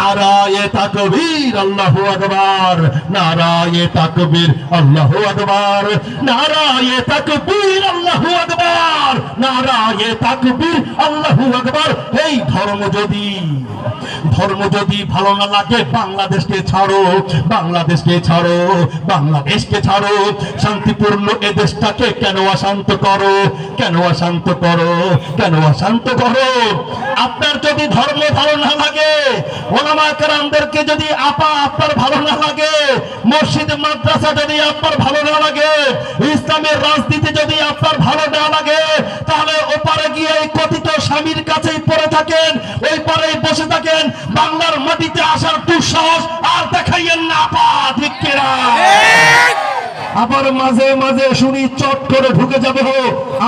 নারায়ে তাকবীর, আল্লাহু আকবার, নারায়ে তাকবীর, আল্লাহু আকবার, নারায়ে তাকবীর, আল্লাহু আকবার, নারায়ে তাকবীর, আল্লাহু আকবার। এই ধর্ম যদি ভালো না লাগে, বাংলাদেশকে ছাড়ো, বাংলাদেশকে ছাড়ো, বাংলাদেশকে ছাড়ো। শান্তিপূর্ণ এ দেশটাকে কেন অশান্ত করো, কেন অশান্ত করো, কেন অশান্ত করো? আপনার যদি ধর্ম ভালো না লাগে, ওলামায়ে কেরামদেরকে যদি আপনার ভালো না লাগে, মসজিদ মাদ্রাসা যদি আপনার ভালো না লাগে, ইসলামের রাজনীতি যদি আপনার ভালো না লাগে, তাহলে ওপারে গিয়ে এই কথিত স্বামীর কাছেই পড়ে থাকেন, ওই পারেই বসে থাকেন। বাংলার মাটিতে আসার দুঃসাহস আর দেখাইয়েন না আপা, ঠিক কিনা? আবার মাঝে মাঝে শুনি চট করে ঢুকে যাবে।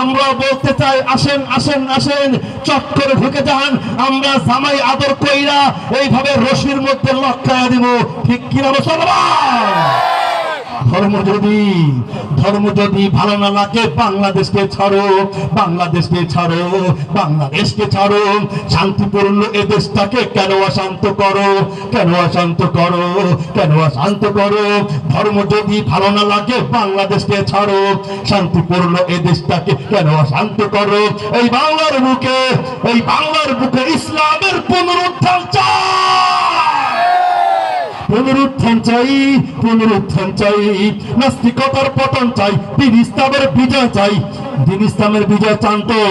আমরা বলতে চাই, আসেন আসেন আসেন, চট করে ঢুকে যান। আমরা জামাই আদর কইরা এইভাবে রশির মধ্যে লটকায়া দিব, ঠিক কিনা মুসলমান? ধর্ম যদি ভালো না লাগে, বাংলাদেশকে ছাড়ো, বাংলাদেশকে ছাড়ো, বাংলাদেশকে ছাড়ো। শান্তিপূর্ণ এ দেশটাকে কেন অশান্ত করো, কেন অশান্ত করো, কেন অশান্ত করো? ধর্ম যদি ভালো না লাগে, বাংলাদেশকে ছাড়ো, শান্তিপূর্ণ এ দেশটাকে কেন অশান্ত করো? এই বাংলার বুকে ইসলামের পুনরুত্থান চাই, পুনরুত্থান চাই। নাস্তিকতার পতন চাই, দ্বীন ইসলামের বিজয় চাই। দ্বীন ইসলামের বিজয় চান তো?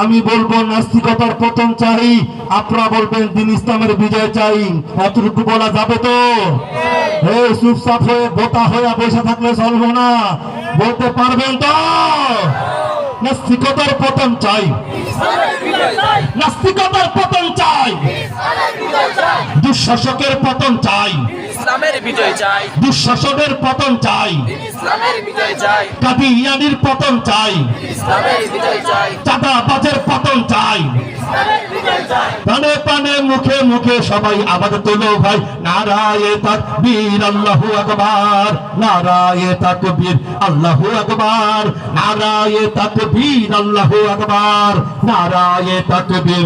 আমি বলবো নাস্তিকতার পতন চাই, আপনারা বলবেন দ্বীন ইসলামের বিজয় চাই। এতটুকু বলা যাবে তো? চুপচাপ হয়ে বোতা হয়ে বসে থাকলে চলবো না, বলতে পারবেন তো? নাস্তিকতার পতন চাই, নাস্তিকতার পতন চাই, দুঃশাসকের পতন চাই, ইসলামের বিজয় চাই, দুঃশাসনের পতন চাই, ইসলামের বিজয় চাই, কাদিয়ানির পতন চাই, ইসলামের বিজয় চাই, চাঁদাবাজের পতন চাই। ইসলামের বিজয় চাই। কানে কানে মুখে মুখে সবাই আবাদ তোলো ভাই, নারায়ে তাকবীর, আল্লাহু আকবার, নারায়ে তাকবীর, আল্লাহু আকবার, নারায়ে তাকবীর, আল্লাহু আকবার, নারায়ে তাকবীর।